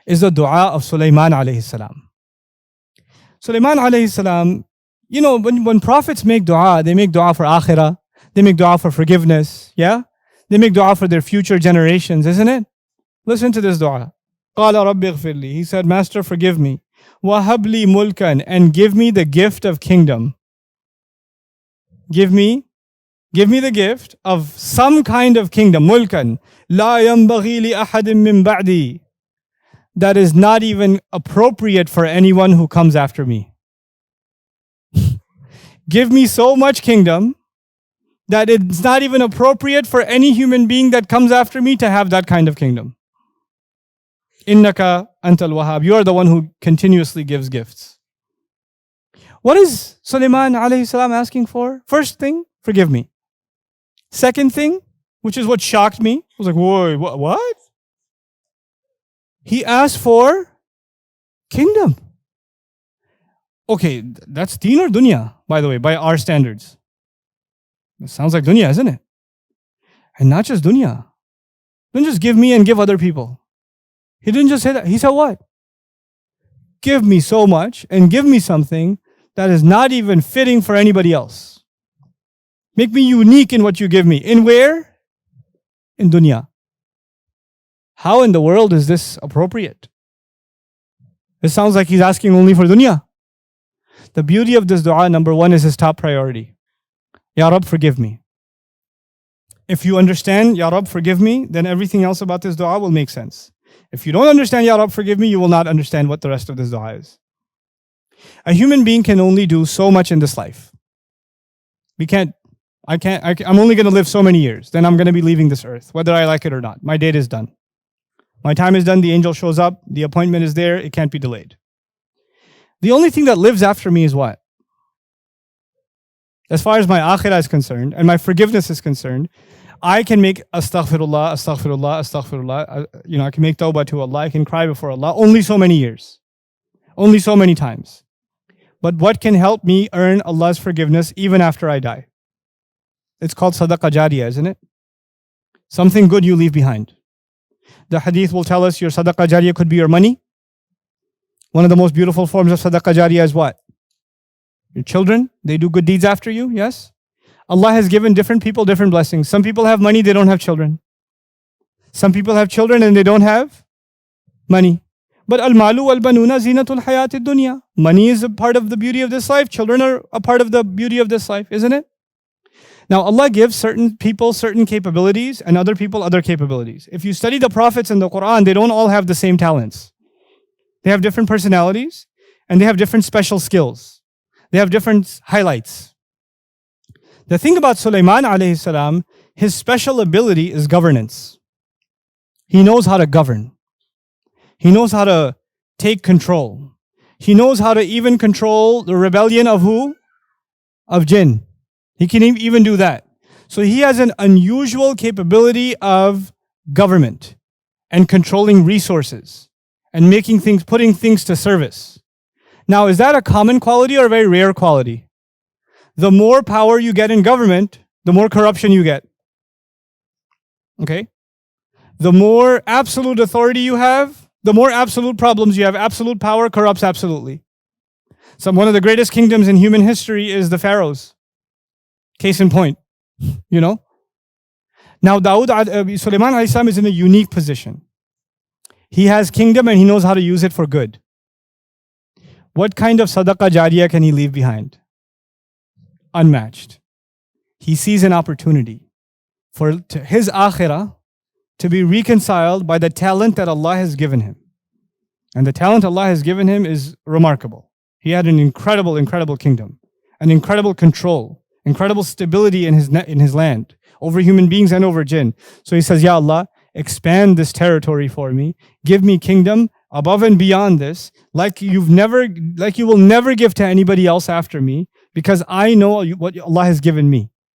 is the dua of Sulaiman alayhi salam. Sulaiman alayhi salam, when prophets make dua, they make dua for akhirah, they make dua for forgiveness, yeah? They make dua for their future generations, isn't it? Listen to this dua. قَالَ رَبِّ اغْفِرْ لِي. He said, Master, forgive me. وَهَبْ لِي مُلْكًا. And give me the gift of kingdom. Give me the gift of some kind of kingdom. مُلْكًا لَا يَنْبَغِي لِأَحَدٍ مِّن بَعْدِي. That is not even appropriate for anyone who comes after me. Give me so much kingdom that it's not even appropriate for any human being that comes after me to have that kind of kingdom. Innaka antal wahhab. You are the one who continuously gives gifts. What is Sulaiman alayhi salam asking for? First thing, forgive me. Second thing, which is what shocked me, I was like, whoa, what? He asked for kingdom. Okay, that's deen or dunya, by the way, by our standards. It sounds like dunya, isn't it? And not just dunya. Don't just give me and give other people. He didn't just say that. He said what? Give me so much and give me something that is not even fitting for anybody else. Make me unique in what you give me. In where? In dunya. How in the world is this appropriate? It sounds like he's asking only for dunya. The beauty of this dua, number one, is his top priority. Ya Rab, forgive me. If you understand, Ya Rab, forgive me, then everything else about this dua will make sense. If you don't understand, Ya Rab, forgive me, you will not understand what the rest of this dua is. A human being can only do so much in this life. I'm only going to live so many years. Then I'm going to be leaving this earth, whether I like it or not. My date is done. My time is done, the angel shows up, the appointment is there, it can't be delayed. The only thing that lives after me is what? As far as my akhirah is concerned, and my forgiveness is concerned, I can make astaghfirullah, astaghfirullah, astaghfirullah. I can make tawbah to Allah, I can cry before Allah, only so many years. Only so many times. But what can help me earn Allah's forgiveness even after I die? It's called sadaqah jariyah, isn't it? Something good you leave behind. The hadith will tell us your sadaqah jariyah could be your money. One of the most beautiful forms of sadaqah jariyah is what? Your children, they do good deeds after you, yes? Allah has given different people different blessings. Some people have money, they don't have children. Some people have children and they don't have money. But al-malu wal-banuna zinatul hayatid dunya. Money is a part of the beauty of this life. Children are a part of the beauty of this life, isn't it? Now Allah gives certain people certain capabilities and other people other capabilities. If you study the prophets in the Quran, they don't all have the same talents. They have different personalities and they have different special skills. They have different highlights. The thing about Sulaiman alayhi salam, his special ability is governance. He knows how to govern. He knows how to take control. He knows how to even control the rebellion of who? Of jinn. He can even do that. So he has an unusual capability of government and controlling resources and putting things to service. Now, is that a common quality or a very rare quality? The more power you get in government, the more corruption you get. Okay? The more absolute authority you have, the more absolute problems you have. Absolute power corrupts absolutely. One of the greatest kingdoms in human history is the pharaohs. Case in point, Now, Sulaiman alayhi salam is in a unique position. He has kingdom and he knows how to use it for good. What kind of sadaqah jariyah can he leave behind? Unmatched. He sees an opportunity for his akhirah to be reconciled by the talent that Allah has given him. And the talent Allah has given him is remarkable. He had an incredible, incredible kingdom, an incredible control, incredible stability in his land, over human beings and over jinn. So he says, Ya Allah, expand this territory for me. Give me kingdom above and beyond this, like you will never give to anybody else after me, because I know what Allah has given me.